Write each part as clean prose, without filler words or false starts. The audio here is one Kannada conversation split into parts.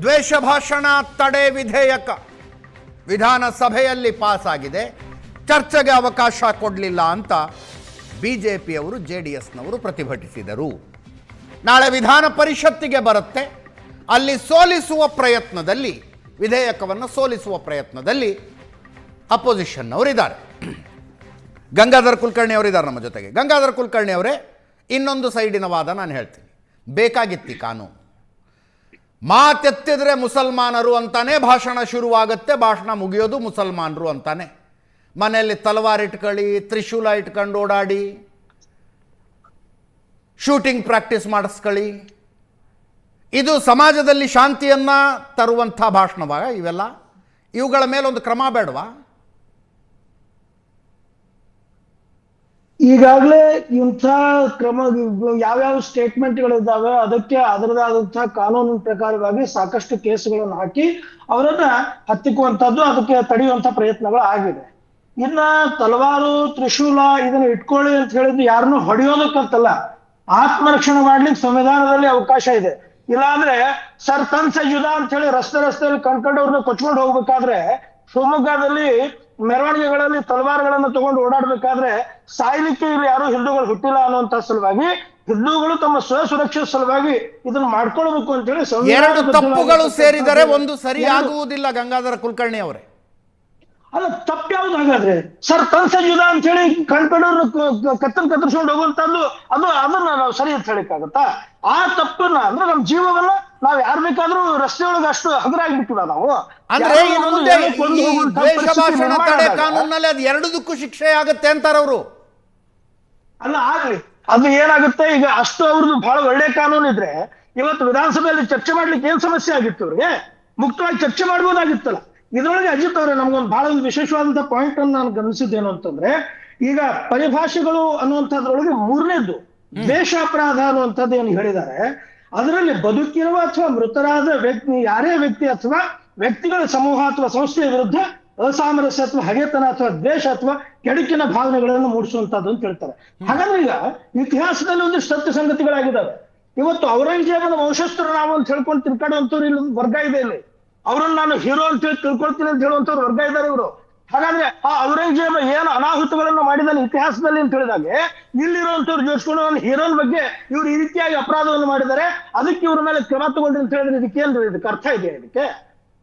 ದ್ವೇಷ ಭಾಷಣ ತಡೆ ವಿಧೇಯಕ ವಿಧಾನಸಭೆಯಲ್ಲಿ ಪಾಸ್ ಆಗಿದೆ. ಚರ್ಚೆಗೆ ಅವಕಾಶ ಕೊಡಲಿಲ್ಲ ಅಂತ ಬಿಜೆಪಿಯವರು ಜೆಡಿಎಸ್ನವರು ಪ್ರತಿಭಟಿಸಿದರು. ನಾಳೆ ವಿಧಾನ ಪರಿಷತ್ತಿಗೆ ಬರುತ್ತೆ. ಅಲ್ಲಿ ಸೋಲಿಸುವ ಪ್ರಯತ್ನದಲ್ಲಿ, ವಿಧೇಯಕವನ್ನು ಸೋಲಿಸುವ ಪ್ರಯತ್ನದಲ್ಲಿ ಅಪೋಸಿಷನ್ನವರಿದ್ದಾರೆ. ಗಂಗಾಧರ್ ಕುಲಕರ್ಣಿ ಅವರಿದ್ದಾರೆ ನಮ್ಮ ಜೊತೆಗೆ. ಗಂಗಾಧರ್ ಕುಲಕರ್ಣಿ ಅವರೇ, ಇನ್ನೊಂದು ಸೈಡಿನ ವಾದ ನಾನು ಹೇಳ್ತೀನಿ. ಬೇಕಾಗಿತ್ತಿ ಕಾನೂನು, ಮಾತೆತ್ತಿದ್ರೆ ಮುಸಲ್ಮಾನರು ಅಂತಾನೆ ಭಾಷಣ ಶುರುವಾಗುತ್ತೆ, ಭಾಷಣ ಮುಗಿಯೋದು ಮುಸಲ್ಮಾನರು ಅಂತಾನೆ. ಮನೆಯಲ್ಲಿ ತಲವಾರ್ ಇಟ್ಕೊಳ್ಳಿ, ತ್ರಿಶೂಲ ಇಟ್ಕೊಂಡು ಓಡಾಡಿ, ಶೂಟಿಂಗ್ ಪ್ರಾಕ್ಟೀಸ್ ಮಾಡಿಸ್ಕೊಳ್ಳಿ. ಇದು ಸಮಾಜದಲ್ಲಿ ಶಾಂತಿಯನ್ನು ತರುವಂಥ ಭಾಷಣವಾಗ ಇವೆಲ್ಲ? ಇವುಗಳ ಮೇಲೊಂದು ಕ್ರಮ ಬೇಡವಾ? ಈಗಾಗಲೇ ಇಂಥ ಕ್ರಮ ಯಾವ್ಯಾವ ಸ್ಟೇಟ್ಮೆಂಟ್ಗಳಿದ್ದಾವೆ ಅದಕ್ಕೆ ಅದರದಾದಂತಹ ಕಾನೂನಿನ ಪ್ರಕಾರವಾಗಿ ಸಾಕಷ್ಟು ಕೇಸುಗಳನ್ನು ಹಾಕಿ ಅವರನ್ನ ಹತ್ತಿಕ್ಕುವಂತದ್ದು, ಅದಕ್ಕೆ ತಡೆಯುವಂತ ಪ್ರಯತ್ನಗಳು ಆಗಿದೆ. ಇನ್ನ ತಲವಾರು ತ್ರಿಶೂಲ ಇದನ್ನ ಇಟ್ಕೊಳ್ಳಿ ಅಂತ ಹೇಳಿದ್ರೆ ಯಾರನ್ನು ಹೊಡೆಯೋದಕ್ಕಂತಲ್ಲ, ಆತ್ಮರಕ್ಷಣೆ ಮಾಡ್ಲಿಕ್ಕೆ ಸಂವಿಧಾನದಲ್ಲಿ ಅವಕಾಶ ಇದೆ. ಇಲ್ಲಾಂದ್ರೆ ಸರ್ ತನ್ ಸಜುದ ಅಂತ ಹೇಳಿ ರಸ್ತೆಯಲ್ಲಿ ಕಣ್ಕೊಂಡವ್ರನ್ನ ಕೊಚ್ಕೊಂಡು ಹೋಗ್ಬೇಕಾದ್ರೆ, ಶಿವಮೊಗ್ಗದಲ್ಲಿ ಮೆರವಣಿಗೆಗಳಲ್ಲಿ ತಲವಾರುಗಳನ್ನ ತಗೊಂಡು ಓಡಾಡ್ಬೇಕಾದ್ರೆ ಸಾಯ್ಲಿಕ್ಕೆ ಇಲ್ಲಿ ಯಾರು ಹಿಂದೂಗಳು ಹುಟ್ಟಿಲ್ಲ ಅನ್ನುವಂತ ಸಲುವಾಗಿ ಹಿಂದೂಗಳು ತಮ್ಮ ಸ್ವಸುರಕ್ಷೆ ಸಲುವಾಗಿ ಇದನ್ನ ಮಾಡ್ಕೊಳ್ಬೇಕು ಅಂತ ಹೇಳಿ ಎರಡು ತಪ್ಪುಗಳು ಸೇರಿದರೆ ಒಂದು ಸರಿ ಆಗುವುದಿಲ್ಲ. ಗಂಗಾಧರ ಕುಲಕರ್ಣಿ ಅವರೇ, ಅಲ್ಲ ತಪ್ಪು ಯಾವ್ದು ಹಾಗಾದ್ರೆ? ಸರ್ ತನ್ಸಜುದ ಅಂತ ಹೇಳಿ ಕಣ್ಕೊಂಡವ್ರು ಕತ್ತರಿಸ್ಕೊಂಡು ಹೋಗುವಂತದ್ದು ಅದನ್ನ ನಾವು ಸರಿ ಅಂತ ಹೇಳಿಕ್ಕಾಗತ್ತಾ? ಆ ತಪ್ಪನ್ನ ಅಂದ್ರೆ ನಮ್ಮ ಜೀವವನ್ನ ನಾವ್ ಯಾರು ಬೇಕಾದ್ರೂ ರಸ್ತೆಯೊಳಗೆ ಅಷ್ಟು ಹಗುರಾಗ್ಬಿಟ್ಟಿವ ನಾವು. ಅಂದ್ರೆ ದ್ವೇಷ ಭಾಷಣ ತಡೆ ಕಾನೂನಲ್ಲಿ ಅದು ಎರಡದಕ್ಕೂ ಶಿಕ್ಷೆ ಆಗುತ್ತೆ ಅಂತಾರ ಅವರು. ಅಲ್ಲ ಆಗ್ಲಿ, ಅದು ಏನಾಗುತ್ತೆ ಈಗ ಅಷ್ಟು ಅವ್ರದ್ದು ಬಹಳ ಒಳ್ಳೆ ಕಾನೂನು ಇದ್ರೆ ಇವತ್ತು ವಿಧಾನಸಭೆಯಲ್ಲಿ ಚರ್ಚೆ ಮಾಡ್ಲಿಕ್ಕೆ ಏನ್ ಸಮಸ್ಯೆ ಆಗಿತ್ತು? ಅವ್ರಿಗೆ ಮುಕ್ತವಾಗಿ ಚರ್ಚೆ ಮಾಡ್ಬೋದಾಗಿತ್ತಲ್ಲ. ಇದ್ರೊಳಗೆ ಅಜಿತ್ ಅವರೇ, ನಮ್ಗೊಂದು ಬಹಳ ಒಂದು ವಿಶೇಷವಾದಂತಹ ಪಾಯಿಂಟ್ ಅನ್ನು ನಾನು ಗಮನಿಸಿದ್ದೇನು ಅಂತಂದ್ರೆ, ಈಗ ಪರಿಭಾಷೆಗಳು ಅನ್ನುವಂಥದ್ರೊಳಗೆ ಮೂರನೇದ್ದು ದ್ವೇಷ ಅಪರಾಧ ಅನ್ನುವಂಥದ್ದು ಏನು ಹೇಳಿದ್ದಾರೆ, ಅದರಲ್ಲಿ ಬದುಕಿರುವ ಅಥವಾ ಮೃತರಾದ ವ್ಯಕ್ತಿ, ಯಾರೇ ವ್ಯಕ್ತಿ ಅಥವಾ ವ್ಯಕ್ತಿಗಳ ಸಮೂಹ ಅಥವಾ ಸಂಸ್ಥೆಯ ವಿರುದ್ಧ ಅಸಾಮರಸ್ಯ ಅಥವಾ ಹಗೆತನ ಅಥವಾ ದ್ವೇಷ ಅಥವಾ ಕೆಡುಕಿನ ಭಾವನೆಗಳನ್ನು ಮೂಡಿಸುವಂತದ್ದು ಅಂತ ಹೇಳ್ತಾರೆ. ಹಾಗಾದ್ರೆ ಈಗ ಇತಿಹಾಸದಲ್ಲಿ ಒಂದಿಷ್ಟು ಸತ್ಯ ಸಂಗತಿಗಳಾಗಿದ್ದಾವೆ. ಇವತ್ತು ಔರಂಗಜೇಬನ ವಂಶಸ್ಥರು ನಾವು ಅಂತ ಹೇಳ್ಕೊಂಡು ತಿರ್ಕಾಡುವಂತವ್ರು ಇಲ್ಲಿ ವರ್ಗ ಇದೆ. ಇಲ್ಲಿ ಅವ್ರನ್ನ ನಾನು ಹೀರೋ ಅಂತ ಹೇಳಿ ತಿಳ್ಕೊಳ್ತೀನಿ ಅಂತ ಹೇಳುವಂತವ್ರು ವರ್ಗ ಇದ್ದಾರೆ ಇವರು. ಹಾಗಾದ್ರೆ ಆ ಔರಂಗಜೇಬ ಏನು ಅನಾಹುತಗಳನ್ನು ಮಾಡಿದಾನೆ ಇತಿಹಾಸದಲ್ಲಿ ಅಂತ ಹೇಳಿದಾಗೆ, ಇಲ್ಲಿರುವಂತವ್ರು ಜೋಡಿಸ್ಕೊಂಡು ನನ್ನ ಹೀರೋನ್ ಬಗ್ಗೆ ಇವ್ರು ಈ ರೀತಿಯಾಗಿ ಅಪರಾಧವನ್ನು ಮಾಡಿದ್ದಾರೆ, ಅದಕ್ಕೆ ಇವ್ರ ಮೇಲೆ ಕ್ರಮ ತಗೊಂಡ್ರಿ ಅಂತ ಹೇಳಿದ್ರೆ ಇದಕ್ಕೇನ್ರಿ ಇದಕ್ಕೆ ಅರ್ಥ ಇದೆಯಾ? ಇದಕ್ಕೆ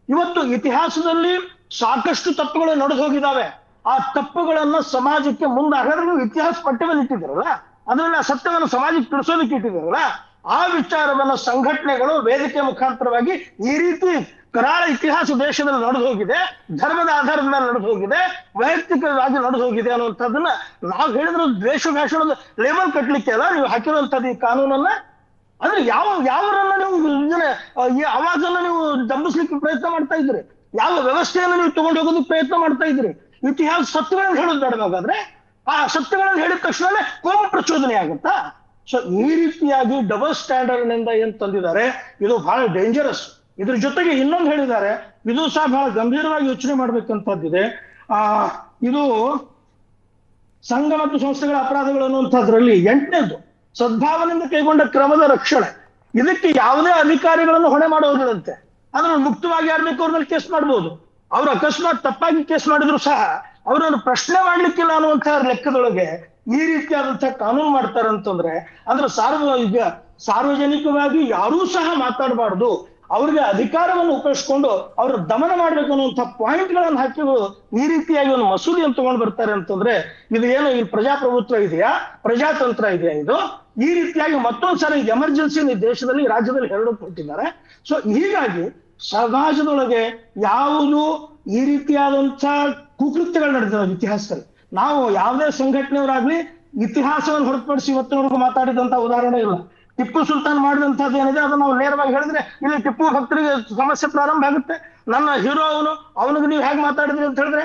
ಇವತ್ತು ಇತಿಹಾಸದಲ್ಲಿ ಸಾಕಷ್ಟು ತಪ್ಪುಗಳು ನಡೆದು ಹೋಗಿದ್ದಾವೆ. ಆ ತಪ್ಪುಗಳನ್ನ ಸಮಾಜಕ್ಕೆ ಮುಂದೆ ಹಾಗಾದ್ರೆ ನೀವು ಇತಿಹಾಸ ಪಠ್ಯವನ್ನು ಇಟ್ಟಿದ್ದೀರಲ್ಲ, ಅದರಲ್ಲಿ ಆ ಸತ್ಯವನ್ನು ಸಮಾಜಕ್ಕೆ ತಿಳಿಸೋದಕ್ಕೆ ಇಟ್ಟಿದ್ದೀರಲ್ಲ, ಆ ವಿಚಾರವನ್ನ ಸಂಘಟನೆಗಳು ವೇದಿಕೆ ಮುಖಾಂತರವಾಗಿ ಈ ರೀತಿ ಕರಾಳ ಇತಿಹಾಸ ದೇಶದಲ್ಲಿ ನಡೆದು ಹೋಗಿದೆ, ಧರ್ಮದ ಆಧಾರದ ಮೇಲೆ ನಡೆದು ಹೋಗಿದೆ, ವೈಯಕ್ತಿಕವಾಗಿ ನಡೆದು ಹೋಗಿದೆ ಅನ್ನುವಂಥದ್ದನ್ನ ನಾವು ಹೇಳಿದ್ರೆ ದ್ವೇಷ ಭಾಷಣದ ಲೇಬಲ್ ಕಟ್ಲಿಕ್ಕೆ ಅಲ್ಲ ನೀವು ಹಾಕಿರುವಂತದ್ದು ಈ ಕಾನೂನನ್ನ. ಅಂದ್ರೆ ಯಾವರನ್ನ ನೀವು ಈ ಆವಾಜನ್ನ ನೀವು ದಬ್ಬಿಸ್ಲಿಕ್ಕೆ ಪ್ರಯತ್ನ ಮಾಡ್ತಾ ಇದ್ರಿ, ಯಾವ ವ್ಯವಸ್ಥೆಯನ್ನು ನೀವು ತಗೊಂಡು ಹೋಗೋದಕ್ಕೆ ಪ್ರಯತ್ನ ಮಾಡ್ತಾ ಇದ್ರಿ. ಇತಿಹಾಸ ಸತ್ಯಗಳನ್ನು ಹೇಳೋದು ಬೇಡವಾಗಾದ್ರೆ ಆ ಸತ್ಯಗಳನ್ನು ಹೇಳಿದ ತಕ್ಷಣ ಕೋಮ ಪ್ರಚೋದನೆ ಆಗುತ್ತಾ? ಸೊ ಈ ರೀತಿಯಾಗಿ ಡಬಲ್ ಸ್ಟ್ಯಾಂಡರ್ಡ್ ನಿಂದ ಏನ್ ತಂದಿದ್ದಾರೆ ಇದು ಬಹಳ ಡೇಂಜರಸ್. ಇದ್ರ ಜೊತೆಗೆ ಇನ್ನೊಂದು ಹೇಳಿದ್ದಾರೆ, ಇದು ಸಹ ಬಹಳ ಗಂಭೀರವಾಗಿ ಯೋಚನೆ ಮಾಡ್ಬೇಕಂತದ್ದಿದೆ. ಇದು ಸಂಘ ಮತ್ತು ಸಂಸ್ಥೆಗಳ ಅಪರಾಧಗಳು ಅನ್ನುವಂಥದ್ರಲ್ಲಿ 8ನೇದು ಸದ್ಭಾವನೆಯಿಂದ ಕೈಗೊಂಡ ಕ್ರಮದ ರಕ್ಷಣೆ. ಇದಕ್ಕೆ ಯಾವುದೇ ಅಧಿಕಾರಿಗಳನ್ನು ಹೊಣೆ ಮಾಡೋದಿಲ್ಲಂತೆ. ಅದನ್ನು ಮುಕ್ತವಾಗಿ ಯಾರು ಬೇಕು ಅವ್ರ ಮೇಲೆ ಕೇಸ್ ಮಾಡ್ಬೋದು. ಅವ್ರು ಅಕಸ್ಮಾತ್ ತಪ್ಪಾಗಿ ಕೇಸ್ ಮಾಡಿದ್ರು ಸಹ ಅವರನ್ನು ಪ್ರಶ್ನೆ ಮಾಡ್ಲಿಕ್ಕಿಲ್ಲ ಅನ್ನುವಂತಹ ಲೆಕ್ಕದೊಳಗೆ ಈ ರೀತಿಯಾದಂತಹ ಕಾನೂನು ಮಾಡ್ತಾರೆ ಅಂತಂದ್ರೆ, ಅಂದ್ರೆ ಸಾರ್ವಜನಿಕವಾಗಿ ಯಾರೂ ಸಹ ಮಾತಾಡಬಾರ್ದು, ಅವ್ರಿಗೆ ಅಧಿಕಾರವನ್ನು ಉಪಯೋಗಿಸ್ಕೊಂಡು ಅವ್ರ ದಮನ ಮಾಡ್ಬೇಕು ಅನ್ನುವಂಥ ಪಾಯಿಂಟ್ ಗಳನ್ನು ಹಾಕಿ ಈ ರೀತಿಯಾಗಿ ಒಂದು ಮಸೂದೆಯನ್ನು ತಗೊಂಡು ಬರ್ತಾರೆ ಅಂತಂದ್ರೆ, ಇದು ಏನು ಈ ಪ್ರಜಾಪ್ರಭುತ್ವ ಇದೆಯಾ, ಪ್ರಜಾತಂತ್ರ ಇದೆಯಾ? ಇದು ಈ ರೀತಿಯಾಗಿ ಮತ್ತೊಂದ್ಸರಿ ಎಮರ್ಜೆನ್ಸಿ ದೇಶದಲ್ಲಿ ರಾಜ್ಯದಲ್ಲಿ ಕೊಟ್ಟಿದ್ದಾರೆ. ಸೊ ಹೀಗಾಗಿ ಸಮಾಜದೊಳಗೆ ಯಾವುದು ಈ ರೀತಿಯಾದಂಥ ಕುಕೃತ್ಯಗಳು ನಡೆದಿದ್ದಾವೆ ಇತಿಹಾಸದಲ್ಲಿ. ನಾವು ಯಾವುದೇ ಸಂಘಟನೆಯವರಾಗ್ಲಿ ಇತಿಹಾಸವನ್ನು ಹೊರತುಪಡಿಸಿ ಇವತ್ತಿನವರೆಗೂ ಮಾತಾಡಿದಂತ ಉದಾಹರಣೆ ಇಲ್ಲ. ಟಿಪ್ಪು ಸುಲ್ತಾನ್ ಮಾಡಿದಂಥದ್ದು ಏನಿದೆ ಅದನ್ನ ನಾವು ನೇರವಾಗಿ ಹೇಳಿದ್ರೆ ಇಲ್ಲಿ ಟಿಪ್ಪು ಭಕ್ತರಿಗೆ ಸಮಸ್ಯೆ ಪ್ರಾರಂಭ ಆಗುತ್ತೆ. ನನ್ನ ಹೀರೋ ಅವನಿಗೆ ನೀವು ಹೇಗೆ ಮಾತಾಡಿದ್ರಿ ಅಂತ ಹೇಳಿದ್ರೆ,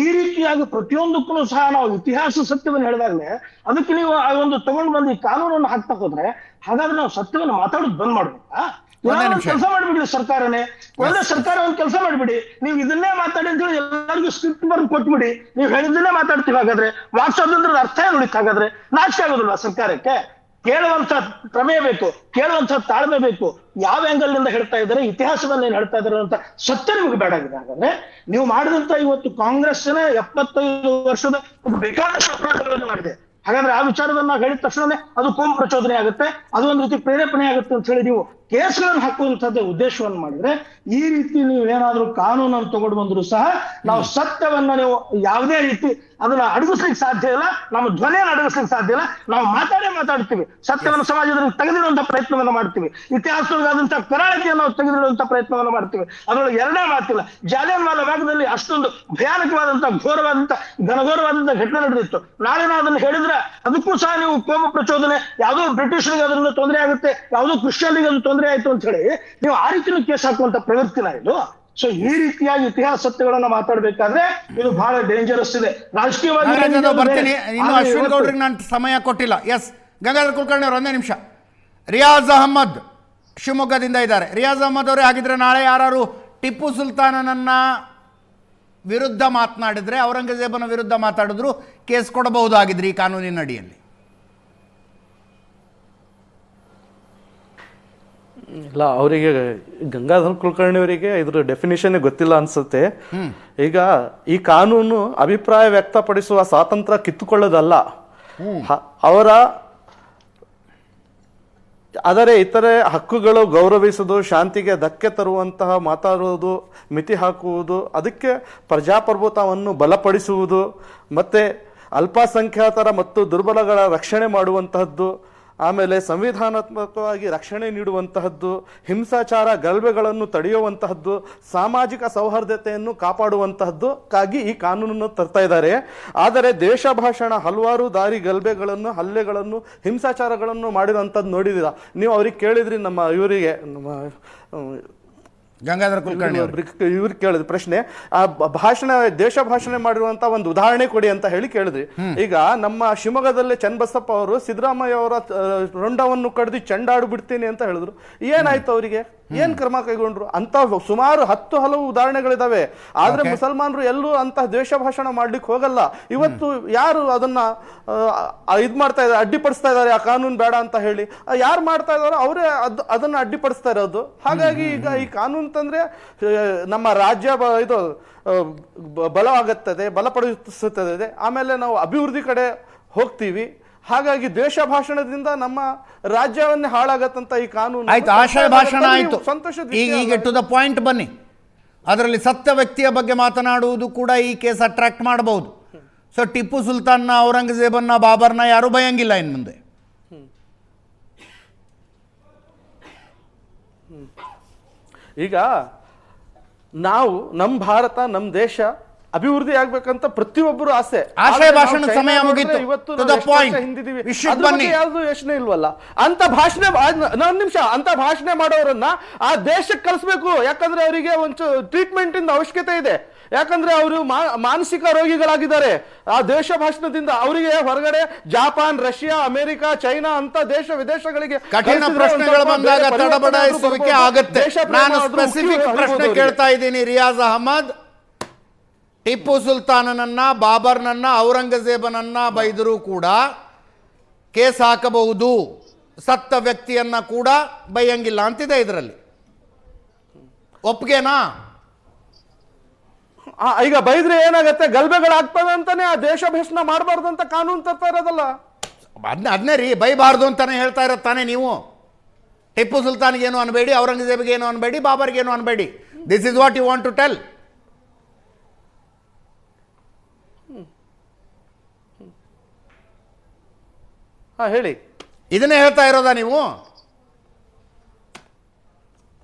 ಈ ರೀತಿಯಾಗಿ ಪ್ರತಿಯೊಂದಕ್ಕೂ ಸಹ ನಾವು ಇತಿಹಾಸ ಸತ್ಯವನ್ನು ಹೇಳಿದಾಗಲೇ ಅದಕ್ಕೆ ನೀವು ಆ ಒಂದು ತಗೊಂಡು ಬಂದು ಈ ಕಾನೂನನ್ನು ಹಾಕ್ತಾ ಹೋದ್ರೆ, ಹಾಗಾದ್ರೆ ನಾವು ಸತ್ಯವನ್ನು ಮಾತಾಡೋದು ಬಂದ್ ಮಾಡ್ಬೇಕಾ? ಕೆಲಸ ಮಾಡ್ಬಿಡಿ ಸರ್ಕಾರನೇ, ಒಳ್ಳೆ ಸರ್ಕಾರ ಒಂದು ಕೆಲಸ ಮಾಡ್ಬಿಡಿ, ನೀವು ಇದನ್ನೇ ಮಾತಾಡಿ ಅಂತ ಹೇಳಿ ಎಲ್ಲರಿಗೂ ಸ್ಕ್ರಿಪ್ಟ್ ಬರ್ದು ಕೊಟ್ಬಿಡಿ, ನೀವು ಹೇಳಿದ್ದನ್ನೇ ಮಾತಾಡ್ತೀವಿ. ಹಾಗಾದ್ರೆ ವಾಟ್ಸಪ್ ಅರ್ಥ ಏನು ಉಳಿತು? ಹಾಗಾದ್ರೆ ನಾಚಿಕೆ ಆಗೋದಿಲ್ವಾ ಸರ್ಕಾರಕ್ಕೆ? ಕೇಳುವಂತ ಪ್ರಮೇಯ ಬೇಕು, ಕೇಳುವಂತ ತಾಳ್ಮೆ ಬೇಕು, ಯಾವ ಆಂಗಲ್ ನಿಂದ ಹೇಳ್ತಾ ಇದ್ದಾರೆ, ಇತಿಹಾಸದಲ್ಲಿ ಏನ್ ಹೇಳ್ತಾ ಇದ್ದಾರೆ ಅಂತ ಸತ್ಯ ನಿಮ್ಗೆ ಬೇಡ ಆಗಿದೆ. ಹಾಗಾದ್ರೆ ನೀವು ಮಾಡಿದಂತ ಇವತ್ತು ಕಾಂಗ್ರೆಸ್ನ 75 ವರ್ಷದ ಬೇಕಾದಷ್ಟು ಅಪರಾಧಗಳನ್ನು ಮಾಡಿದೆ. ಹಾಗಾದ್ರೆ ಆ ವಿಚಾರವನ್ನ ಹೇಳಿದ ತಕ್ಷಣನೇ ಅದು ಕೋಮು ಪ್ರಚೋದನೆ ಆಗುತ್ತೆ, ಅದು ಒಂದು ರೀತಿ ಪ್ರೇರೇಪಣೆ ಆಗುತ್ತೆ ಅಂತ ಹೇಳಿ ನೀವು ಕೇಸ್ಗಳನ್ನು ಹಾಕುವಂತದ್ದೇ ಉದ್ದೇಶವನ್ನು ಮಾಡಿದ್ರೆ, ಈ ರೀತಿ ನೀವು ಏನಾದ್ರೂ ಕಾನೂನನ್ನು ತಗೊಂಡು ಬಂದ್ರು ಸಹ ನಾವು ಸತ್ಯವನ್ನ ನೀವು ಯಾವುದೇ ರೀತಿ ಅದನ್ನ ಅಡಗಿಸ್ಲಿಕ್ಕೆ ಸಾಧ್ಯ ಇಲ್ಲ, ನಮ್ಮ ಧ್ವನಿಯನ್ನು ಅಡಗಿಸ್ಲಿಕ್ಕೆ ಸಾಧ್ಯ ಇಲ್ಲ. ನಾವು ಮಾತಾಡ್ತೀವಿ, ಸತ್ಯವನ್ನು ಸಮಾಜದಲ್ಲಿ ತೆಗೆದಿಡುವಂತ ಪ್ರಯತ್ನವನ್ನ ಮಾಡ್ತೀವಿ, ಇತಿಹಾಸದೊಳಗಾದಂತಹ ಕರಾಳತೆಯನ್ನು ನಾವು ತೆಗೆದಿಡುವಂತ ಪ್ರಯತ್ನವನ್ನ ಮಾಡ್ತೀವಿ. ಅದರೊಳಗೆ ಎರಡೇ ಮಾತಿಲ್ಲ, ಜಾಲಿಯನ್ ವಾಲಾ ಬಾಗ್ನಲ್ಲಿ ಅಷ್ಟೊಂದು ಭಯಾನಕವಾದಂತಹ ಘೋರವಾದಂತಹ ಘನಘೋರವಾದಂತಹ ಘಟನೆ ನಡೆದಿತ್ತು. ನಾಳೆ ನಾವು ಅದನ್ನು ಹೇಳಿದ್ರೆ ಅದಕ್ಕೂ ಸಹ ನೀವು ಕೋಮು ಪ್ರಚೋದನೆ, ಯಾವುದೋ ಬ್ರಿಟಿಷರಿಗೆ ಅದರಿಂದ ತೊಂದರೆ ಆಗುತ್ತೆ, ಯಾವುದೋ ಕ್ರಿಶ್ಚಿಯನ್ರಿಗೆ ಅದು ತೊಂದರೆ ಆಯ್ತು ಅಂತ ಹೇಳಿ ನೀವು ಆ ರೀತಿಯೂ ಕೇಸ್ ಹಾಕುವಂತ ಪ್ರವೃತ್ತಿನ ಇದು. ಸೊ ಈ ರೀತಿಯಾಗಿ ಇತಿಹಾಸ ಸತ್ಯಗಳನ್ನ ಮಾತಾಡ್ಬೇಕಾದ್ರೆ ಇದು ಬಹಳ ಡೇಂಜರಸ್ ಇದೆ ರಾಜಕೀಯವಾಗಿ. ಬರ್ತೀನಿ, ಇನ್ನು ಅಶ್ವಿನ್ ಗೌಡ್ರಿಗೆ ನಾನು ಸಮಯ ಕೊಟ್ಟಿಲ್ಲ. ಎಸ್, ಗಂಗಾಧರ ಕುಲಕರ್ಣಿ ಅವರು ಒಂದೇ ನಿಮಿಷ. ರಿಯಾಜ್ ಅಹಮದ್ ಶಿವಮೊಗ್ಗದಿಂದ ಇದ್ದಾರೆ. ರಿಯಾಜ್ ಅಹಮದ್ ಅವರೇ, ಹಾಗಿದ್ರೆ ನಾಳೆ ಯಾರು ಟಿಪ್ಪು ಸುಲ್ತಾನನನ್ನ ವಿರುದ್ಧ ಮಾತನಾಡಿದ್ರೆ, ಔರಂಗಜೇಬನ ವಿರುದ್ಧ ಮಾತಾಡಿದ್ರು ಕೇಸ್ ಕೊಡಬಹುದಾಗಿದ್ರಿ ಈ ಕಾನೂನಿನ ಅಡಿಯಲ್ಲಿ? ಇಲ್ಲ, ಅವರಿಗೆ ಗಂಗಾಧರ ಕುಲಕರ್ಣಿ ಅವರಿಗೆ ಇದ್ರ ಡೆಫಿನಿಷನ್ ಗೊತ್ತಿಲ್ಲ ಅನ್ಸುತ್ತೆ. ಈಗ ಈ ಕಾನೂನು ಅಭಿಪ್ರಾಯ ವ್ಯಕ್ತಪಡಿಸುವ ಸ್ವಾತಂತ್ರ್ಯ ಕಿತ್ತುಕೊಳ್ಳೋದಲ್ಲ, ಅವರ ಆದರೆ ಇತರೆ ಹಕ್ಕುಗಳು ಗೌರವಿಸುವುದು, ಶಾಂತಿಗೆ ಧಕ್ಕೆ ತರುವಂತಹ ಮಾತಾಡುವುದು, ಮಿತಿ ಹಾಕುವುದು, ಅದಕ್ಕೆ ಪ್ರಜಾಪ್ರಭುತ್ವವನ್ನು ಬಲಪಡಿಸುವುದು, ಮತ್ತೆ ಅಲ್ಪಸಂಖ್ಯಾತರ ಮತ್ತು ದುರ್ಬಲಗಳ ರಕ್ಷಣೆ ಮಾಡುವಂತಹದ್ದು, ಆಮೇಲೆ ಸಂವಿಧಾನಾತ್ಮಕವಾಗಿ ರಕ್ಷಣೆ ನೀಡುವಂತಹದ್ದು, ಹಿಂಸಾಚಾರ ಗಲಭೆಗಳನ್ನು ತಡೆಯುವಂತಹದ್ದು, ಸಾಮಾಜಿಕ ಸೌಹಾರ್ದತೆಯನ್ನು ಕಾಪಾಡುವಂತಹದ್ದಕ್ಕಾಗಿ ಈ ಕಾನೂನನ್ನು ತರ್ತಾ ಇದ್ದಾರೆ. ಆದರೆ ದೇಶ ಭಾಷಣ ಹಲವಾರು ದಾರಿ ಗಲಭೆಗಳನ್ನು, ಹಲ್ಲೆಗಳನ್ನು, ಹಿಂಸಾಚಾರಗಳನ್ನು ಮಾಡಿರುವಂಥದ್ದು ನೋಡಿದಿರ ನೀವು. ಅವ್ರಿಗೆ ಕೇಳಿದ್ರಿ, ನಮ್ಮ ಇವರಿಗೆ, ನಮ್ಮ ಗಂಗಾಧರ ಕುಲಕರ್ಣಿ ಇವ್ರಿಗೆ ಕೇಳಿದ್ರಿ ಪ್ರಶ್ನೆ, ಆ ಭಾಷಣ, ದೇಶ ಭಾಷಣ ಮಾಡಿರುವಂತ ಒಂದು ಉದಾಹರಣೆ ಕೊಡಿ ಅಂತ ಹೇಳಿ ಕೇಳಿದ್ರಿ. ಈಗ ನಮ್ಮ ಶಿವಮೊಗ್ಗದಲ್ಲಿ ಚನ್ನಬಸಪ್ಪ ಅವರು ಸಿದ್ದರಾಮಯ್ಯ ಅವರ ರೊಂಡವನ್ನು ಕಡ್ದು ಚೆಂಡಾಡು ಬಿಡ್ತೀನಿ ಅಂತ ಹೇಳಿದ್ರು. ಏನಾಯ್ತು ಅವರಿಗೆ? ಏನ್ ಕ್ರಮ ಕೈಗೊಂಡ್ರು? ಅಂತ ಸುಮಾರು 10 ಹಲವು ಉದಾಹರಣೆಗಳಿದಾವೆ. ಆದ್ರೆ ಮುಸಲ್ಮಾನರು ಎಲ್ಲೂ ಅಂತ ದ್ವೇಷ ಭಾಷಣ ಮಾಡ್ಲಿಕ್ಕೆ ಹೋಗಲ್ಲ. ಇವತ್ತು ಯಾರು ಅದನ್ನ ಇದ್ ಮಾಡ್ತಾ ಇದ್ದಾರೆ, ಅಡ್ಡಿಪಡಿಸ್ತಾ ಇದ್ದಾರೆ, ಆ ಕಾನೂನು ಬೇಡ ಅಂತ ಹೇಳಿ ಯಾರು ಮಾಡ್ತಾ ಇದಾರೋ ಅವರೇ ಅದನ್ನ ಅಡ್ಡಿಪಡಿಸ್ತಾ ಇರೋದು. ಹಾಗಾಗಿ ಈಗ ಈ ಕಾನೂನು ತಂದ್ರೆ ನಮ್ಮ ರಾಜ್ಯ ಇದು ಬಲವಾಗುತ್ತದೆ, ಬಲಪಡಿಸುತ್ತದೆ, ಆಮೇಲೆ ನಾವು ಅಭಿವೃದ್ಧಿ ಕಡೆ ಹೋಗ್ತೀವಿ. ಹಾಗಾಗಿ ದ್ವೇಷ ಭಾಷಣದಿಂದ ನಮ್ಮ ರಾಜ್ಯವನ್ನೇ ಹಾಳಾಗತ್ತಂತ ಈ ಕಾನೂನು. ಆಯ್ತು, ಆಶಯ ಭಾಷಣ ಆಯ್ತು. ಈಗ ಟು ದ ಪಾಯಿಂಟ್ ಬನ್ನಿ. ಅದರಲ್ಲಿ ಸತ್ಯ ವ್ಯಕ್ತಿಯ ಬಗ್ಗೆ ಮಾತನಾಡುವುದು ಕೂಡ ಈ ಕೇಸ್ ಅಟ್ರಾಕ್ಟ್ ಮಾಡಬಹುದು. ಸೊ ಟಿಪ್ಪು ಸುಲ್ತಾನ್ನ, ಔರಂಗಜೇಬನ್ನ, ಬಾಬರ್ನ ಯಾರು ಭಯಂಗಿಲ್ಲ ಇನ್ನು ಮುಂದೆ. ಈಗ ನಾವು ನಮ್ಮ ಭಾರತ, ನಮ್ಮ ದೇಶ ಅಭಿವೃದ್ಧಿ ಆಗ್ಬೇಕಂತ ಪ್ರತಿಯೊಬ್ಬರು ಆಸೆ. ಆಶಯ ಭಾಷಣ ಸಮಯ ಮುಗಿತು. ಯಾವ್ದು ಯೋಚನೆ ಇಲ್ವಲ್ಲ ಅಂತ ಭಾಷಣ. ಒಂದ್ ನಿಮಿಷ, ಅಂತ ಭಾಷಣ ಮಾಡೋರನ್ನ ಆ ದೇಶಕ್ಕೆ ಕಳಿಸ್ಬೇಕು. ಯಾಕಂದ್ರೆ ಅವರಿಗೆ ಒಂದು ಟ್ರೀಟ್ಮೆಂಟ್ ಇಂದ ಅವಶ್ಯಕತೆ ಇದೆ. ಯಾಕಂದ್ರೆ ಅವರು ಮಾನಸಿಕ ರೋಗಿಗಳಾಗಿದ್ದಾರೆ ಆ ದೇಶ ಭಾಷಣದಿಂದ. ಅವರಿಗೆ ಹೊರಗಡೆ ಜಪಾನ್, ರಷ್ಯಾ, ಅಮೆರಿಕ, ಚೈನಾ ಅಂತ ದೇಶ ವಿದೇಶಗಳಿಗೆ ಕಠಿಣ ಪ್ರಶ್ನೆಗಳು ಬಂದಾಗ ತಡಬಡಾಯಿಸುವಿಕೆ ಆಗುತ್ತೆ. ನಾನು ಸ್ಪೆಸಿಫಿಕ್ ಪ್ರಶ್ನೆ ಕೇಳ್ತಾ ಇದ್ದೀನಿ. ರಿಯಾಜ್ ಅಹಮದ್, ಟಿಪ್ಪು ಸುಲ್ತಾನನನ್ನ, ಬಾಬರ್ನನ್ನ, ಔರಂಗಜೇಬನನ್ನ ಬೈದರೂ ಕೂಡ ಕೇಸ್ ಹಾಕಬಹುದು, ಸತ್ತ ವ್ಯಕ್ತಿಯನ್ನ ಕೂಡ ಬೈಯಂಗಿಲ್ಲ ಅಂತಿದೆ ಇದರಲ್ಲಿ. ಒಪ್ಪಿಗೆನಾ? ಈಗ ಬೈದ್ರೆ ಏನಾಗತ್ತೆ? ಗಲಭೆಗಳಾಗ್ತವೆ ಅಂತಾನೆ ಆ ದೇಶ ಭಾಷಣ ಮಾಡಬಾರ್ದು ಅಂತ ಕಾನೂನು ತರ್ತಾ ಇರೋದಲ್ಲ. ಅದನ್ನೇ ರೀ, ಬೈಬಾರ್ದು ಅಂತಾನೆ ಹೇಳ್ತಾ ಇರೋದು ತಾನೇ ನೀವು. ಟಿಪ್ಪು ಸುಲ್ತಾನ್ಗೇನು ಅನ್ಬೇಡಿ, ಔರಂಗಜೇಬ್ಗೇನು ಅನ್ಬೇಡಿ, ಬಾಬರ್ಗೇನು ಅನ್ಬೇಡಿ. This is what you want to tell. ಹೇಳಿ, ಇದನ್ನೇ ಹೇಳ್ತಾ ಇರೋದಾ ನೀವು?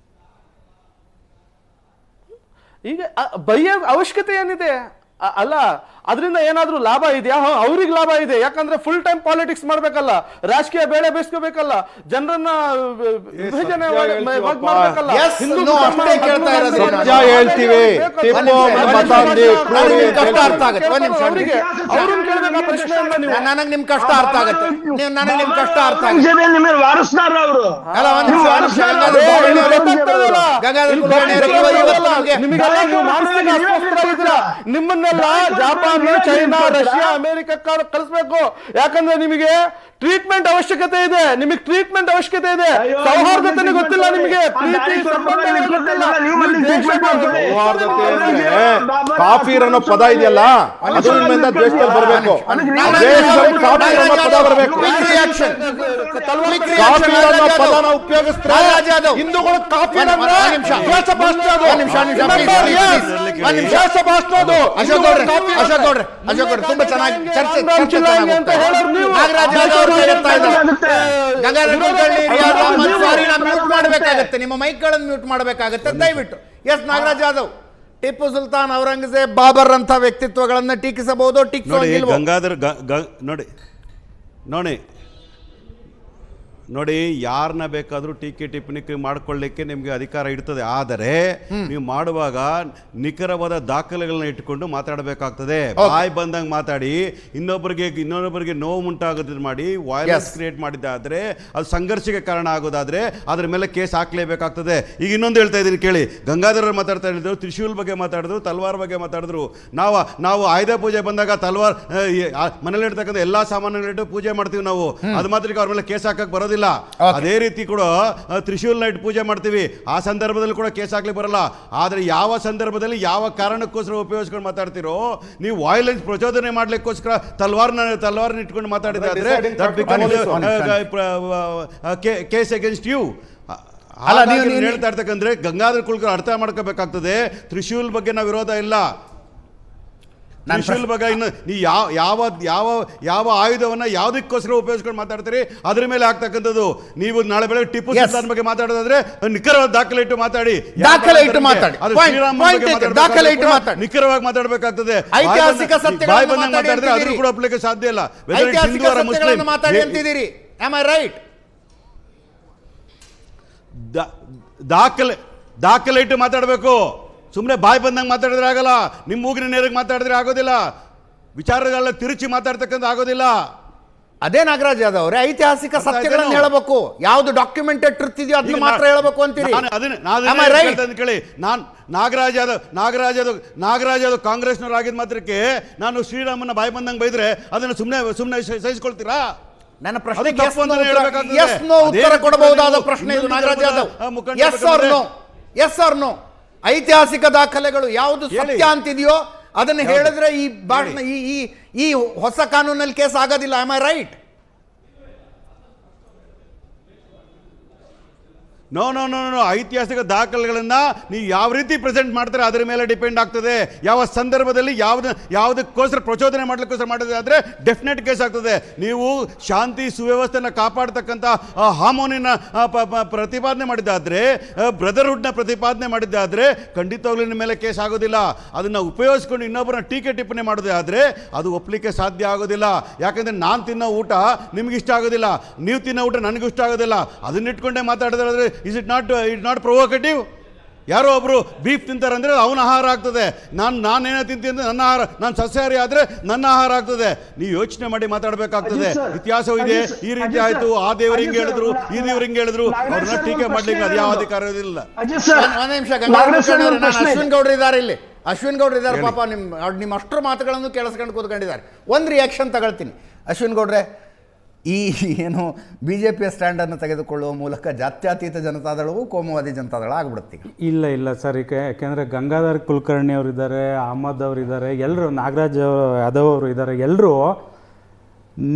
ಈಗ ಬೈಯ ಅವಶ್ಯಕತೆ ಏನಿದೆ? ಅಲ್ಲ, ಅದರಿಂದ ಏನಾದ್ರೂ ಲಾಭ ಇದೆಯಾ? ಅವ್ರಿಗೆ ಲಾಭ ಇದೆ. ಯಾಕಂದ್ರೆ ಫುಲ್ ಟೈಮ್ ಪಾಲಿಟಿಕ್ಸ್ ಮಾಡ್ಬೇಕಲ್ಲ, ರಾಜಕೀಯ ಬೇಳೆ ಬೇಯಿಸ್ಕೋಬೇಕಲ್ಲ, ಜನರನ್ನ ವಿಭಜನೆ ಮಾಡ್ಬೇಕಲ್ಲ. ನನಗೆ ನಿಮ್ ಕಷ್ಟ ಅರ್ಥ ಆಗುತ್ತೆ. ನನಗೆ ನಿಮ್ ಕಷ್ಟ ಅರ್ಥ ವಾರಸ್ದಾರ ಅವರು ನಿಮ್ಮನ್ನೆಲ್ಲ ಜಪಾನ್, ಚೈನಾ, ರಷ್ಯಾ, ಅಮೆರಿಕ ಕಳಿಸ್ಬೇಕು. ಯಾಕಂದ್ರೆ ನಿಮಗೆ ಟ್ರೀಟ್ಮೆಂಟ್ ಅವಶ್ಯಕತೆ ಇದೆ, ನಿಮಗೆ ಟ್ರೀಟ್ಮೆಂಟ್ ಅವಶ್ಯಕತೆ ಇದೆ. ಅಯ್ಯೋ, ಸೌಹಾರ್ದತೆ ಗೊತ್ತಿಲ್ಲ ನಿಮಗೆ, ಆ ಪ್ರೀತಿ ದಾರಿ ಸಂಬಂಧ ಗೊತ್ತಿಲ್ಲ. ನೀವು ಮಂದಿ treatment ಮಾಡ್ಕೊಳ್ಳಿ. ಸೌಹಾರ್ದತೆ ಅಂದ್ರೆ ಬಾಬಾ ಕಾಫೀರ್ ಅನ್ನೋ ಪದ ಇದೆಯಲ್ಲ ಅದು ನಿಮ್ಮಿಂದ ದೇಶದಲ್ಲಿ ಬರಬೇಕು. ದೇಶದಲ್ಲಿ ಕಾಫೀರ್ ಅನ್ನೋ ಪದ ಬರಬೇಕು. ಕಾಫೀರ್ ಅನ್ನೋ ಪದನ ಉಪಯೋಗಿಸ್ತಾರೆ ಹಿಂದೂಗಳು. ಕಾಫೀರ್ ಅಂದ್ರೆ ದ್ವೇಷ ಭಾಷಣ ಅದು. ದ್ವೇಷ ಭಾಷಣ ಅದು. ಅಶೋಕ್ ಗೌಡ್ರೆ ತುಂಬಾ ಚೆನ್ನಾಗಿ ಚರ್ಚೆ ಅಂತ ಹೇಳಿದ್ರು ನೀವು. ನಾಗರಾಜ್ ಯಾದವ್ ಅವರು ಹೇಳ್ತಾ ಇದ್ದಾರೆ ಗಂಗಾಧರ್ ಕುಲಕರ್ಣಿ ಮ್ಯೂಟ್ ಮಾಡಬೇಕಾಗತ್ತೆ, ನಿಮ್ಮ ಮೈಕ್ಗಳನ್ನು ಮ್ಯೂಟ್ ಮಾಡಬೇಕಾಗತ್ತೆ ದಯವಿಟ್ಟು. ಎಸ್ ನಾಗರಾಜ್ ಯಾದವ್, ಟಿಪ್ಪು ಸುಲ್ತಾನ್, ಔರಂಗಜೇಬ್, ಬಾಬರ್ ಅಂತ ವ್ಯಕ್ತಿತ್ವಗಳನ್ನ ಟೀಕಿಸಬಹುದು, ಟೀಕಿಸೋದಿಲ್ವೋ? ಗಂಗಾಧರ್ ನೋಡಿ ಯಾರನ್ನ ಬೇಕಾದರೂ ಟೀಕೆ ಟಿಪ್ಪಣಿ ಮಾಡ್ಕೊಳ್ಳಿಕ್ಕೆ ನಿಮಗೆ ಅಧಿಕಾರ ಇರ್ತದೆ. ಆದರೆ ನೀವು ಮಾಡುವಾಗ ನಿಖರವಾದ ದಾಖಲೆಗಳನ್ನ ಇಟ್ಟುಕೊಂಡು ಮಾತಾಡಬೇಕಾಗ್ತದೆ. ಬಾಯ್ ಬಂದಂಗೆ ಮಾತಾಡಿ ಇನ್ನೊಬ್ಬರಿಗೆ ನೋವು ಉಂಟಾಗೋದು ಮಾಡಿ ವೈಲೆನ್ಸ್ ಕ್ರಿಯೇಟ್ ಮಾಡಿದ್ದಾದ್ರೆ, ಅದು ಸಂಘರ್ಷಕ್ಕೆ ಕಾರಣ ಆಗೋದಾದ್ರೆ ಅದ್ರ ಮೇಲೆ ಕೇಸ್ ಹಾಕ್ಲೇಬೇಕಾಗ್ತದೆ. ಈಗ ಇನ್ನೊಂದು ಹೇಳ್ತಾ ಇದ್ದೀನಿ ಕೇಳಿ. ಗಂಗಾಧರ್ ಅವರು ಮಾತಾಡ್ತಾ ಇದ್ರು, ತ್ರಿಶೂಲ್ ಬಗ್ಗೆ ಮಾತಾಡಿದ್ರು, ತಲ್ವಾರ್ ಬಗ್ಗೆ ಮಾತಾಡಿದ್ರು. ನಾವು ಆಯುಧ ಪೂಜೆ ಬಂದಾಗ ತಲ್ವಾರ್ ಮನೇಲಿ ಇರ್ತಕ್ಕಂಥ ಎಲ್ಲಾ ಸಾಮಾನುಗಳಿಟ್ಟು ಪೂಜೆ ಮಾಡ್ತೀವಿ ನಾವು. ಅದು ಮಾತ್ರ ಅವ್ರ ಮೇಲೆ ಕೇಸ್ ಹಾಕಕ್ ಬರೋದಿಲ್ಲ. ಅದೇ ರೀತಿ ಕೂಡ ತ್ರಿಶೂಲ್ ನೈಟ್ ಪೂಜೆ ಮಾಡ್ತೀವಿ, ಆ ಸಂದರ್ಭದಲ್ಲಿ ಕೂಡ ಕೇಸ್ ಹಾಕ್ಲಿಕ್ಕೆ ಬರಲ್ಲ. ಆದ್ರೆ ಯಾವ ಸಂದರ್ಭದಲ್ಲಿ ಯಾವ ಕಾರಣಕ್ಕೋಸ್ಕರ ಉಪಯೋಗಿಸ್ಕೊಂಡು ಮಾತಾಡ್ತಿರೋ ನೀವು, ವೈಲೆನ್ಸ್ ಪ್ರಚೋದನೆ ಮಾಡ್ಲಿಕ್ಕೋಸ್ಕರ ತಲ್ವಾರ್ನ ಇಟ್ಕೊಂಡು ಮಾತಾಡಿದ್ರೆ ಕೇಸ್ ಅಗೇನ್ಸ್ಟ್ ಯು. ಹೇಳ್ತಾ ಇರ್ತಕ್ಕಂದ್ರೆ ಗಂಗಾಧರ್ ಕುಲಕರ್ಣಿ ಅರ್ಥ ಮಾಡ್ಕೋಬೇಕಾಗ್ತದೆ, ತ್ರಿಶೂಲ್ ಬಗ್ಗೆ ನಾವು ವಿರೋಧ ಇಲ್ಲ. ತ್ರಿಶೂಲ್ ಬಗ್ಗೆ ಇನ್ನು ನೀವು ಯಾವ ಆಯುಧವನ್ನ ಯಾವುದಕ್ಕೋಸ್ಕರ ಉಪಯೋಗಿಸ್ಕೊಂಡು ಮಾತಾಡ್ತೀರಿ ಅದ್ರ ಮೇಲೆ ಆಗ್ತಕ್ಕಂಥದ್ದು. ನೀವು ನಾಳೆ ಬೆಳಗ್ಗೆ ಟಿಪ್ಪು ಸುಲ್ತಾನ್ ಬಗ್ಗೆ ಮಾತಾಡೋದಾದ್ರೆ ನಿಖರವಾದ ದಾಖಲೆ ಇಟ್ಟು ಮಾತಾಡಿ, ನಿಖರವಾಗಿ ಮಾತಾಡಬೇಕಾಗ್ತದೆ. ಐತಿಹಾಸಿಕ ಸತ್ಯಗಳನ್ನು ಮಾತಾಡಿದ್ರೆ ಅದ್ರೂ ಕೂಡ ಒಪ್ಲಿಕ್ಕೆ ಸಾಧ್ಯ ಇಲ್ಲ. ದಾಖಲೆ ಇಟ್ಟು ಮಾತಾಡಬೇಕು. ಸುಮ್ಮನೆ ಬಾಯಿ ಬಂದಂಗೆ ಮಾತಾಡಿದ್ರೆ ಆಗಲ್ಲ, ನಿಮ್ಮ ಮೂಗಿನ ನೇರಿಗೆ ಮಾತಾಡಿದ್ರೆ ಆಗೋದಿಲ್ಲ, ವಿಚಾರಗಳೆಲ್ಲ ತಿರುಚಿ ಮಾತಾಡ್ತಕ್ಕಂಥ ಆಗೋದಿಲ್ಲ. ಅದೇ ನಾಗರಾಜ್ ಯಾದವ್ ಅವರೇ ಐತಿಹಾಸಿಕ ಸತ್ಯಗಳನ್ನು ಹೇಳಬೇಕು, ಯಾವ್ದು ಡಾಕ್ಯುಮೆಂಟೆಡ್ ಟ್ರುತ್ ಇದೆಯೋ ಅದನ್ನ ಮಾತ್ರ ಹೇಳಬೇಕು ಅಂತೀರಿ. ಕೇಳಿ, ನಾಗರಾಜ್ ಯಾದವ್ ಕಾಂಗ್ರೆಸ್ನವ್ರು ಆಗಿದ ಮಾತ್ರಕ್ಕೆ ನಾನು ಶ್ರೀರಾಮನ ಬಾಯಿ ಬಂದಂಗೆ ಬೈದ್ರೆ ಅದನ್ನು ಸುಮ್ಮನೆ ಸಹಿಸ್ಕೊಳ್ತೀರಾ? ನನ್ನ ಪ್ರಶ್ನೆ ಉತ್ತರ ಕೊಡಬಹುದಾದ ಪ್ರಶ್ನೆ ಇದು Nagaraj Yadav. Yes or no ಐತಿಹಾಸಿಕ ದಾಖಲೆಗಳು ಯಾವುದು ಸತ್ಯ ಅಂತಿದೆಯೋ ಅದನ್ನು ಹೇಳಿದ್ರೆ ಈ ಭಾಷಣ ಈ ಹೊಸ ಕಾನೂನಲ್ಲಿ ಕೇಸ್ ಆಗೋದಿಲ್ಲ. Am I right? ನೋ ಐತಿಹಾಸಿಕ ದಾಖಲೆಗಳನ್ನ ನೀವು ಯಾವ ರೀತಿ ಪ್ರೆಸೆಂಟ್ ಮಾಡ್ತಾರೆ ಅದರ ಮೇಲೆ ಡಿಪೆಂಡ್ ಆಗ್ತದೆ. ಯಾವ ಸಂದರ್ಭದಲ್ಲಿ ಯಾವುದಕ್ಕೋಸ್ಕರ ಪ್ರಚೋದನೆ ಮಾಡ್ಲಿಕ್ಕೋಸ್ಕರ ಮಾಡಿದ್ರೆ ಆದ್ರೆ ಡೆಫಿನೆಟ್ ಕೇಸ್ ಆಗ್ತದೆ. ನೀವು ಶಾಂತಿ ಸುವ್ಯವಸ್ಥೆನ ಕಾಪಾಡ್ತಕ್ಕಂಥ ಹಾರ್ಮೋನಿನ ಪ್ರತಿಪಾದನೆ ಮಾಡಿದ್ದಾದ್ರೆ, ಬ್ರದರ್ಹುಡ್ನ ಪ್ರತಿಪಾದನೆ ಮಾಡಿದ್ದಾದ್ರೆ ಖಂಡಿತವಾಗ್ಲೂ ನಿಮ್ಮ ಮೇಲೆ ಕೇಸ್ ಆಗೋದಿಲ್ಲ. ಅದನ್ನ ಉಪಯೋಗಿಸ್ಕೊಂಡು ಇನ್ನೊಬ್ಬರನ್ನ ಟೀಕೆ ಟಿಪ್ಪಣಿ ಮಾಡೋದೇ ಆದ್ರೆ ಅದು ಒಪ್ಪಲಿಕ್ಕೆ ಸಾಧ್ಯ ಆಗೋದಿಲ್ಲ. ಯಾಕಂದ್ರೆ ನಾನು ತಿನ್ನೋ ಊಟ ನಿಮ್ಗೆ ಇಷ್ಟ ಆಗೋದಿಲ್ಲ, ನೀವು ತಿನ್ನೋ ಊಟ ನನಗೂ ಇಷ್ಟ ಆಗೋದಿಲ್ಲ. ಅದನ್ನಿಟ್ಕೊಂಡೇ ಮಾತಾಡಿದ್ರೆ ಇಸ್ ಇಟ್ ನಾಟ್ ಪ್ರೊವೋಕೇಟಿವ್? ಯಾರೋ ಒಬ್ರು ಬೀಫ್ ತಿಂತಾರಂದ್ರೆ ಅವನ ಆಹಾರ ಆಗ್ತದೆ, ನಾನೇನೋ ತಿಂತೀನಿ ಅಂದ್ರೆ ನನ್ನ ಆಹಾರ, ನಾನು ಸಸ್ಯಾಹಾರಿ ಆದ್ರೆ ನನ್ನ ಆಹಾರ ಆಗ್ತದೆ. ನೀವು ಯೋಚನೆ ಮಾಡಿ ಮಾತಾಡಬೇಕಾಗ್ತದೆ. ಇತಿಹಾಸವೂ ಇದೆ, ಈ ರೀತಿ ಆಯ್ತು, ಆ ದೇವ್ರು ಹಿಂಗೆ ಹೇಳಿದ್ರು, ಈ ದೇವ್ರು ಹಿಂಗೆ ಹೇಳಿದ್ರು, ಅವ್ರನ್ನ ಟೀಕೆ ಮಾಡ್ಲಿಕ್ಕೆ ಅದು ಯಾವ ಅಧಿಕಾರ ಇಲ್ಲ. ಒಂದ್ ನಿಮಿಷ, ಅಶ್ವಿನ್ ಗೌಡ್ರು ಇದ್ದಾರೆ ಇಲ್ಲಿ, ಅಶ್ವಿನ್ ಗೌಡ್ರು ಇದ್ದಾರೆ ಪಾಪ. ನಿಮ್ಮ ಅಷ್ಟರ ಮಾತುಗಳನ್ನು ಕೇಳಿಸ್ಕೊಂಡು ಕೂತ್ಕೊಂಡಿದ್ದಾರೆ. ಒಂದು ರಿಯಾಕ್ಷನ್ ತಗೊಳ್ತೀನಿ. ಅಶ್ವಿನ್ ಗೌಡ್ರೆ, ಈ ಏನು BJPಯ ಸ್ಟ್ಯಾಂಡನ್ನು ತೆಗೆದುಕೊಳ್ಳುವ ಮೂಲಕ ಜಾತ್ಯತೀತ ಜನತಾದಳವು ಕೋಮುವಾದಿ ಜನತಾದಳ ಆಗ್ಬಿಡುತ್ತೆ? ಇಲ್ಲ ಸರ್, ಯಾಕೆಂದರೆ ಗಂಗಾಧರ್ ಕುಲಕರ್ಣಿ ಅವರು ಇದ್ದಾರೆ, ಅಹಮದ್ ಅವರು ಇದ್ದಾರೆ, ಎಲ್ಲರೂ, ನಾಗರಾಜ್ ಯಾದವ್ ಅವರು ಇದ್ದಾರೆ. ಎಲ್ಲರೂ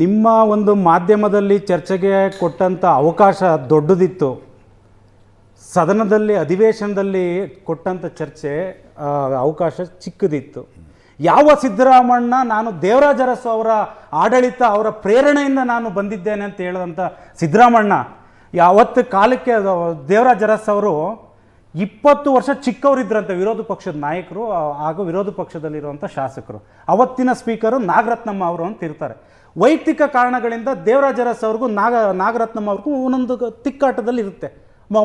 ನಿಮ್ಮ ಒಂದು ಮಾಧ್ಯಮದಲ್ಲಿ ಚರ್ಚೆಗೆ ಕೊಟ್ಟಂಥ ಅವಕಾಶ ದೊಡ್ಡದಿತ್ತು. ಸದನದಲ್ಲಿ ಅಧಿವೇಶನದಲ್ಲಿ ಕೊಟ್ಟಂಥ ಚರ್ಚೆ ಅವಕಾಶ ಚಿಕ್ಕದಿತ್ತು. ಯಾವ ಸಿದ್ದರಾಮಣ್ಣ ನಾನು ದೇವರಾಜ ಅರಸು ಅವರ ಆಡಳಿತ, ಅವರ ಪ್ರೇರಣೆಯಿಂದ ನಾನು ಬಂದಿದ್ದೇನೆ ಅಂತ ಹೇಳಿದಂಥ ಸಿದ್ದರಾಮಣ್ಣ, ಯಾವತ್ತು ಕಾಲಕ್ಕೆ ದೇವರಾಜ ಅರಸು ಅವರು 20 ವರ್ಷ ಚಿಕ್ಕವರಿದ್ರಂತೆ, ವಿರೋಧ ಪಕ್ಷದ ನಾಯಕರು ಹಾಗೂ ವಿರೋಧ ಪಕ್ಷದಲ್ಲಿರುವಂಥ ಶಾಸಕರು. ಅವತ್ತಿನ ಸ್ಪೀಕರು ನಾಗರತ್ನಮ್ಮ ಅವರು ಅಂತ ಇರ್ತಾರೆ. ವೈಯಕ್ತಿಕ ಕಾರಣಗಳಿಂದ ದೇವರಾಜ ಅರಸು ಅವ್ರಿಗೂ ನಾಗರತ್ನಮ್ಮ ಅವ್ರಿಗೂ ಒಂದೊಂದು ತಿಕ್ಕಾಟದಲ್ಲಿ ಇರುತ್ತೆ,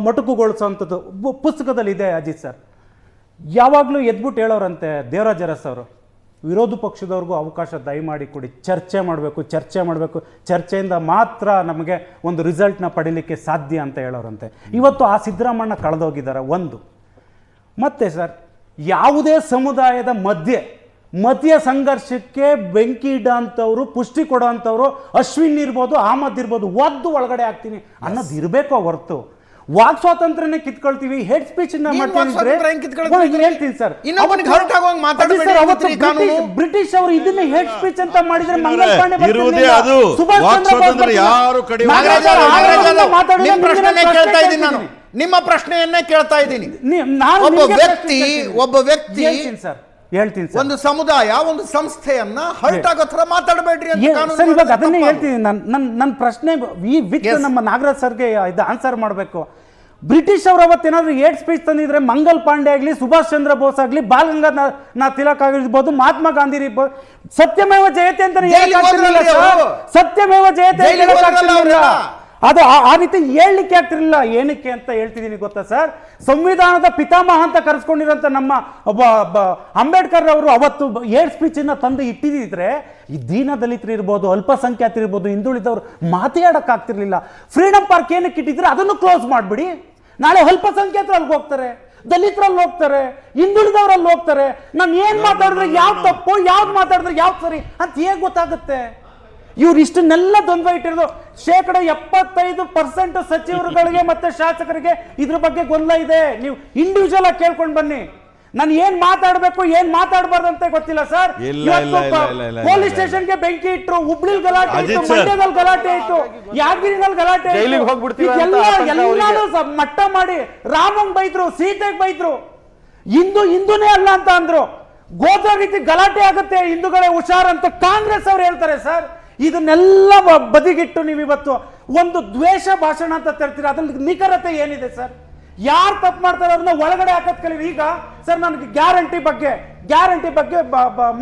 ಮೊಟಕುಗೊಳಿಸೋವಂಥದ್ದು. ಪುಸ್ತಕದಲ್ಲಿ ಇದೆ ಅಜಿತ್ ಸರ್. ಯಾವಾಗಲೂ ಎದ್ಬಿಟ್ಟು ಹೇಳೋರಂತೆ ದೇವರಾಜ ಅರಸು ಅವರು, ವಿರೋಧ ಪಕ್ಷದವ್ರಿಗೂ ಅವಕಾಶ ದಯಮಾಡಿ ಕೊಡಿ, ಚರ್ಚೆ ಮಾಡಬೇಕು, ಚರ್ಚೆಯಿಂದ ಮಾತ್ರ ನಮಗೆ ಒಂದು ರಿಸಲ್ಟ್ನ ಪಡೀಲಿಕ್ಕೆ ಸಾಧ್ಯ ಅಂತ ಹೇಳೋರಂತೆ. ಇವತ್ತು ಆ ಸಿದ್ದರಾಮಣ್ಣ ಕಳೆದೋಗಿದ್ದಾರೆ. ಒಂದು ಮತ್ತೆ ಸರ್, ಯಾವುದೇ ಸಮುದಾಯದ ಮಧ್ಯೆ ಮತೀಯ ಸಂಘರ್ಷಕ್ಕೆ ಬೆಂಕಿ ಇಡೋಂಥವ್ರು, ಪುಷ್ಟಿ ಕೊಡೋಂಥವ್ರು ಅಶ್ವಿನ್ ಇರ್ಬೋದು, ಅಹಮದ್ ಇರ್ಬೋದು, ಒದ್ದು ಒಳಗಡೆ ಹಾಕ್ತೀನಿ ಅನ್ನೋದು ಇರಬೇಕೋ ಹೊರತು ವಾಕ್ ಸ್ವಾತಂತ್ರ್ಯನೇ ಕಿತ್ಕೊಳ್ತೀವಿ, ಹೆಡ್ ಸ್ಪೀಚ್ ಹೇಳ್ತೀನಿ ಸರ್. ಬ್ರಿಟಿಷ್ ಅವರು ಇದನ್ನೇ ಹೆಡ್ ಸ್ಪೀಚ್ ಅಂತ ಮಾಡಿದ್ರೆ ಮಂಗಲ್ ಪಾಂಡೆ ನಿಮ್ಮ ಪ್ರಶ್ನೆಯನ್ನೇ ಕೇಳ್ತಾ ಇದ್ದೀನಿ. ಒಬ್ಬ ವ್ಯಕ್ತಿ ಸರ್ ಹೇಳ್ತೀನಿ ಸರ್, ಒಂದು ಸಮುದಾಯ, ಒಂದು ಸಂಸ್ಥೆಯನ್ನ ಹರ್ಟ್ ಆಗೋ ತರ ಮಾತಾಡಬೇಡ್ರಿ ಅಂತ ಸರ್. ಇವಾಗ ಅದನ್ನೇ ಹೇಳ್ತೀನಿ. ನನ್ನ ಪ್ರಶ್ನೆ ನಮ್ಮ ನಾಗರಾಜ್ ಸರ್ಗೆ ಇದು ಆನ್ಸರ್ ಮಾಡಬೇಕು. ಬ್ರಿಟಿಷ್ ಅವರು ಅವತ್ತೇನಾದ್ರು ಏಡ್ ಸ್ಪೀಚ್ ತಂದಿದ್ರೆ ಮಂಗಲ್ ಪಾಂಡೆ ಆಗಲಿ, ಸುಭಾಷ್ ಚಂದ್ರ ಬೋಸ್ ಆಗಲಿ, ಬಾಲ್ ಗಂಗಾಧರ್ ತಿಲಕ್ ಆಗಿರ್ಬೋದು, ಮಹಾತ್ಮ ಗಾಂಧಿ ಇರ್ಬೋದು, ಸತ್ಯಮೇವ ಜಯತೆ ಅಂತ ಸತ್ಯಮೇವ ಜಯತೆ ಅದು ಆ ರೀತಿ ಹೇಳಲಿಕ್ಕೆ ಆಗ್ತಿರ್ಲಿಲ್ಲ. ಏನಕ್ಕೆ ಅಂತ ಹೇಳ್ತಿದ್ದೀನಿ ಗೊತ್ತಾ ಸರ್? ಸಂವಿಧಾನದ ಪಿತಾಮಹ ಅಂತ ಕರೆಸ್ಕೊಂಡಿರೋಂಥ ನಮ್ಮ ಅಂಬೇಡ್ಕರ್ ಅವರು ಅವತ್ತು ಏಡ್ ಸ್ಪೀಚನ್ನ ತಂದು ಇಟ್ಟಿದ್ರೆ ಈ ದೀನ ದಲಿತರು ಇರ್ಬೋದು, ಅಲ್ಪಸಂಖ್ಯಾತರು ಇರ್ಬೋದು, ಹಿಂದುಳಿದವರು ಮಾತಾಡಕ್ ಆಗ್ತಿರ್ಲಿಲ್ಲ. ಫ್ರೀಡಮ್ ಪಾರ್ಕ್ ಏನಕ್ಕೆ ಇಟ್ಟಿದ್ರೆ ಅದನ್ನು ಕ್ಲೋಸ್ ಮಾಡಿಬಿಡಿ. ನಾಳೆ ಅಲ್ಪಸಂಖ್ಯಾತರು ಅಲ್ಲಿಗೆ ಹೋಗ್ತಾರೆ, ದಲಿತರಲ್ಲಿ ಹೋಗ್ತಾರೆ, ಹಿಂದುಳಿದವರಲ್ಲಿ ಹೋಗ್ತಾರೆ. ನಾನು ಏನ್ ಮಾತಾಡಿದ್ರೆ ಯಾವ್ದು ತಪ್ಪು, ಯಾವ್ದು ಮಾತಾಡಿದ್ರೆ ಯಾವ್ದು ಸರಿ ಅಂತ ಹೇಗೆ ಗೊತ್ತಾಗುತ್ತೆ? ಇವ್ರು ಇಷ್ಟನ್ನೆಲ್ಲ ದ್ವಂದ್ವ ಇಟ್ಟಿರೋದು. 75% ಸಚಿವರುಗಳಿಗೆ ಮತ್ತೆ ಶಾಸಕರಿಗೆ ಇದ್ರ ಬಗ್ಗೆ ಗೊಂದಲ ಇದೆ. ನೀವು ಇಂಡಿವಿಜುವಲ್ ಆಗಿ ಕೇಳ್ಕೊಂಡು ಬನ್ನಿ. ನಾನು ಏನ್ ಮಾತಾಡ್ಬೇಕು, ಏನ್ ಮಾತಾಡಬಾರ್ದು ಅಂತ ಗೊತ್ತಿಲ್ಲ ಸರ್. ಪೊಲೀಸ್ ಸ್ಟೇಷನ್ಗೆ ಬೆಂಕಿ ಇಟ್ರು, ಹುಬ್ಳಿಲ್ ಗಲಾಟೆ ಇತ್ತು, ಮಂಡ್ಯದಲ್ಲಿ ಗಲಾಟೆ ಇತ್ತು, ಯಾದಗಿರಿನಲ್ಲಿ ಗಲಾಟೆ ಎಲ್ಲಾನು ಮಟ್ಟ ಮಾಡಿ ರಾಮಂಗ್ ಬೈದ್ರು, ಸೀತೆಗೆ ಬೈದ್ರು, ಹಿಂದೂನೇ ಅಲ್ಲ ಅಂತ ಅಂದ್ರು. ಗೋತ್ರ ರೀತಿ ಗಲಾಟೆ ಆಗುತ್ತೆ, ಹಿಂದೂಗಳೇ ಹುಷಾರ್ ಅಂತ ಕಾಂಗ್ರೆಸ್ ಅವ್ರು ಹೇಳ್ತಾರೆ ಸರ್. ಇದನ್ನೆಲ್ಲ ಬದಿಗಿಟ್ಟು ನೀವು ಇವತ್ತು ಒಂದು ದ್ವೇಷ ಭಾಷಣ ಅಂತ ತರ್ತೀರ. ಅದ್ರಲ್ಲಿ ನಿಖರತೆ ಏನಿದೆ ಸರ್? ಯಾರು ತಪ್ಪು ಮಾಡ್ತಾರೆ ಅವ್ರನ್ನ ಒಳಗಡೆ ಹಾಕತ್ ಕಲೀರಿ. ಈಗ ಸರ್ ನನಗೆ ಗ್ಯಾರಂಟಿ ಬಗ್ಗೆ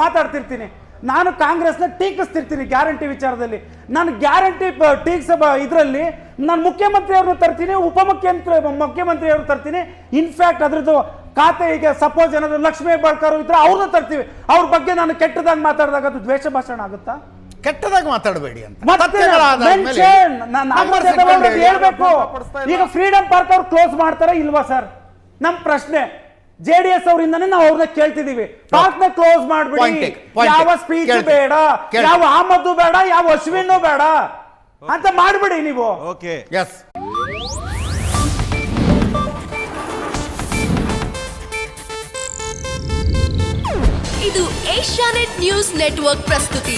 ಮಾತಾಡ್ತಿರ್ತೀನಿ. ನಾನು ಕಾಂಗ್ರೆಸ್ನ ಟೀಕಿಸ್ತಿರ್ತೀನಿ ಗ್ಯಾರಂಟಿ ವಿಚಾರದಲ್ಲಿ. ನಾನು ಗ್ಯಾರಂಟಿ ಟೀಕ್ಸ್ ಇದರಲ್ಲಿ ನಾನು ಮುಖ್ಯಮಂತ್ರಿ ಅವ್ರನ್ನ ತರ್ತೀನಿ, ಮುಖ್ಯಮಂತ್ರಿ ಅವ್ರನ್ನ ತರ್ತೀನಿ. ಇನ್ಫ್ಯಾಕ್ಟ್ ಅದ್ರದ್ದು ಖಾತೆ ಈಗ ಸಪೋಸ್ ಏನಾದ್ರು ಲಕ್ಷ್ಮೀ ಹೆಬ್ಬಾಳ್ಕರ್ ಇದ್ರೆ ಅವ್ರನ್ನ ತರ್ತೀವಿ. ಅವ್ರ ಬಗ್ಗೆ ನಾನು ಕೆಟ್ಟದಾಗಿ ಮಾತಾಡಿದಾಗ ಅದು ದ್ವೇಷ ಭಾಷಣ ಆಗುತ್ತಾ? ಕೆಟ್ಟದಾಗಿ ಮಾತಾಡಬೇಡಿ ಅಂತ ಹೇಳ್ಬೇಕು. ಈಗ ಫ್ರೀಡಮ್ ಪಾರ್ಕ್ ಅವ್ರು ಕ್ಲೋಸ್ ಮಾಡ್ತಾರ ಇಲ್ವಾ ಸರ್? ನಮ್ ಪ್ರಶ್ನೆ JDS ಅವರಿಂದಾನೇ ನಾವು ಅವ್ರನ್ನ ಕೇಳ್ತಿದೀವಿ. ಪಾರ್ಕ್ ನ ಕ್ಲೋಸ್ ಮಾಡ್ಬಿಡಿ. ಯಾವ ಸ್ಪೀಚ್ ಬೇಡ, ಯಾವ ಅಹಮದ್ ಬೇಡ, ಯಾವ ಅಶ್ವಿನ್ ಬೇಡ ಅಂತ ಮಾಡ್ಬಿಡಿ ನೀವು. Okay, yes. ಇದು ಏಷ್ಯಾನೆಟ್ ನ್ಯೂಸ್ ನೆಟ್ವರ್ಕ್ ಪ್ರಸ್ತುತಿ.